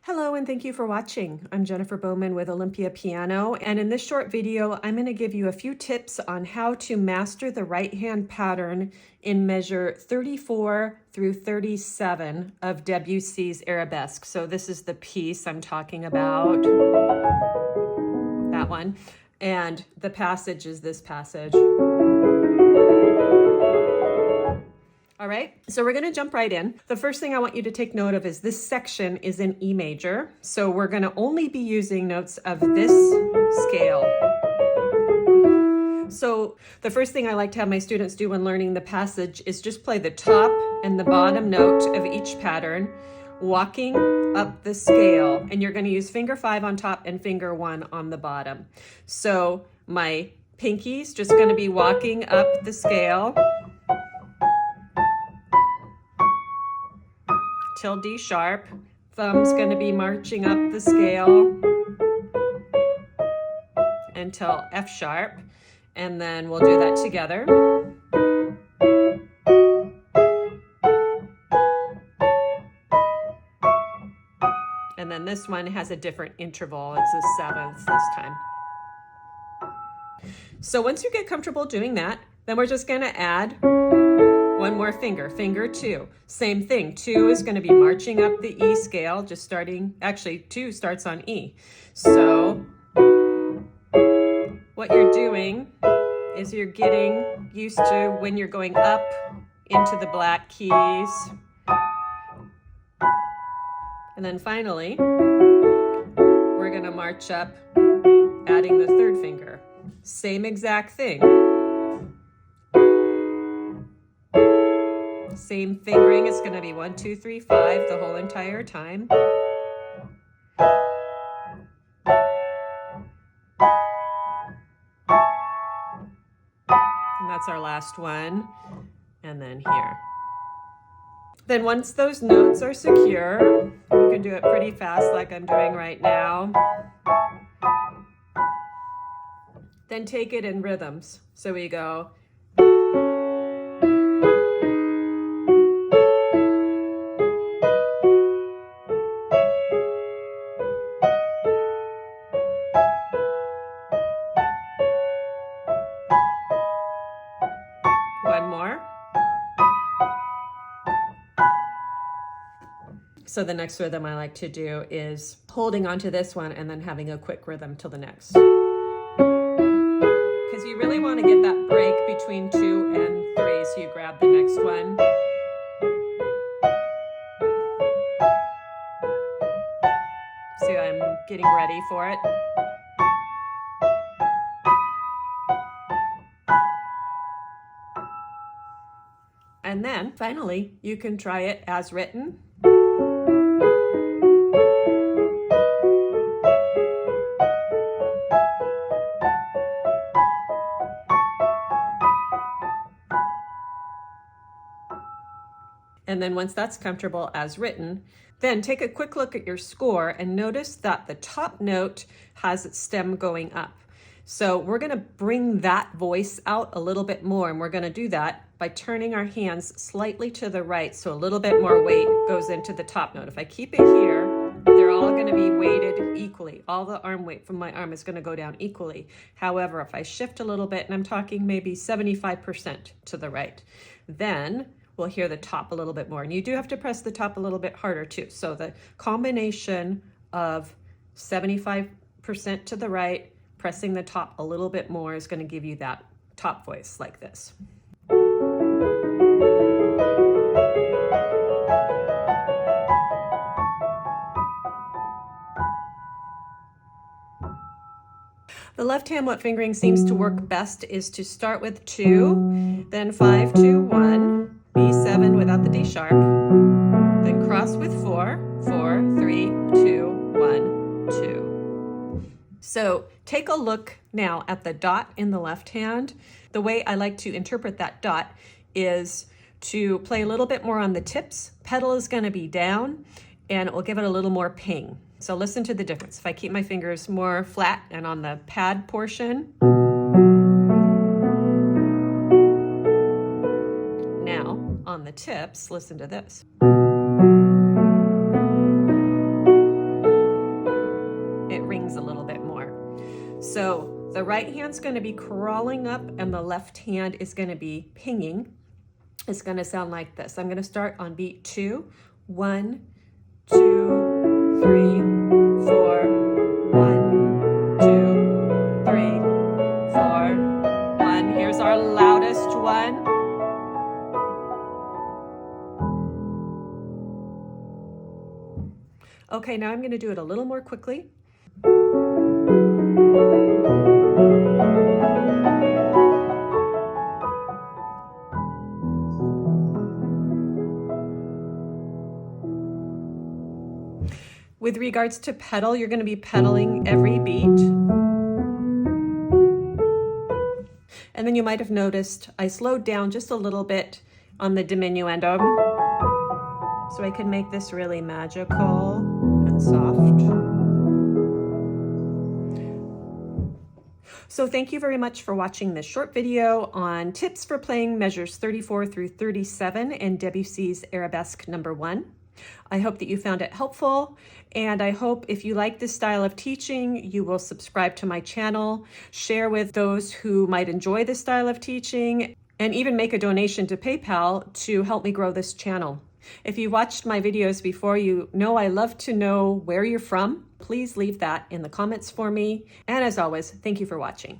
Hello and thank you for watching. I'm Jennifer Bowman with Olympia Piano, and in this short video I'm going to give you a few tips on how to master the right hand pattern in measure 34 through 37 of Debussy's Arabesque. So this is the piece I'm talking about, that one, and the passage is this passage. All right, so we're going to jump right in. The first thing I want you to take note of is this section is in E major. So we're going to only be using notes of this scale. So the first thing I like to have my students do when learning the passage is just play the top and the bottom note of each pattern, walking up the scale. And you're going to use finger 5 on top and finger 1 on the bottom. So my pinky's just going to be walking up the scale till D sharp. Thumb's going to be marching up the scale until F sharp, and then we'll do that together. And then this one has a different interval. It's the 7th this time. So once you get comfortable doing that, then we're just going to add one more finger, finger 2. Same thing, 2 is going to be marching up the E scale, just starting, actually 2 starts on E. So what you're doing is you're getting used to when you're going up into the black keys. And then finally, we're going to march up, adding the 3rd finger. Same exact thing. Same fingering, it's going to be 1, 2, 3, 5 the whole entire time. And that's our last one. And then here. Then once those notes are secure, you can do it pretty fast like I'm doing right now. Then take it in rhythms. So we go. One more. So the next rhythm I like to do is holding onto this one and then having a quick rhythm till the next. Because you really want to get that break between 2 and 3, so you grab the next one. So I'm getting ready for it. And then finally, you can try it as written. And then once that's comfortable as written, then take a quick look at your score and notice that the top note has its stem going up. So we're going to bring that voice out a little bit more, and we're going to do that by turning our hands slightly to the right, so a little bit more weight goes into the top note. If I keep it here, they're all going to be weighted equally. All the arm weight from my arm is going to go down equally. However, if I shift a little bit, and I'm talking maybe 75% to the right, then we'll hear the top a little bit more. And you do have to press the top a little bit harder too. So the combination of 75% to the right, pressing the top a little bit more is going to give you that top voice like this. The left hand, what fingering seems to work best is to start with 2, then 5, 2, 1, B7 without the D sharp, then cross with 4, 4, 3, 2, 1, 2. So take a look now at the dot in the left hand. The way I like to interpret that dot is to play a little bit more on the tips. Pedal is going to be down, and it will give it a little more ping. So listen to the difference. If I keep my fingers more flat and on the pad portion. Now, on the tips, listen to this. The right hand's going to be crawling up and the left hand is going to be pinging. It's going to sound like this. I'm going to start on beat 2. 1, 2, 3, 4. 1, 2, 3, 4. 1. Here's our loudest one. Okay, now I'm going to do it a little more quickly. With regards to pedal, you're going to be pedaling every beat. And then you might have noticed I slowed down just a little bit on the diminuendo, so I can make this really magical and soft. So thank you very much for watching this short video on tips for playing measures 34 through 37 in Debussy's Arabesque No. 1. I hope that you found it helpful, and I hope if you like this style of teaching, you will subscribe to my channel, share with those who might enjoy this style of teaching, and even make a donation to PayPal to help me grow this channel. If you watched my videos before, you know I love to know where you're from. Please leave that in the comments for me. And as always, thank you for watching.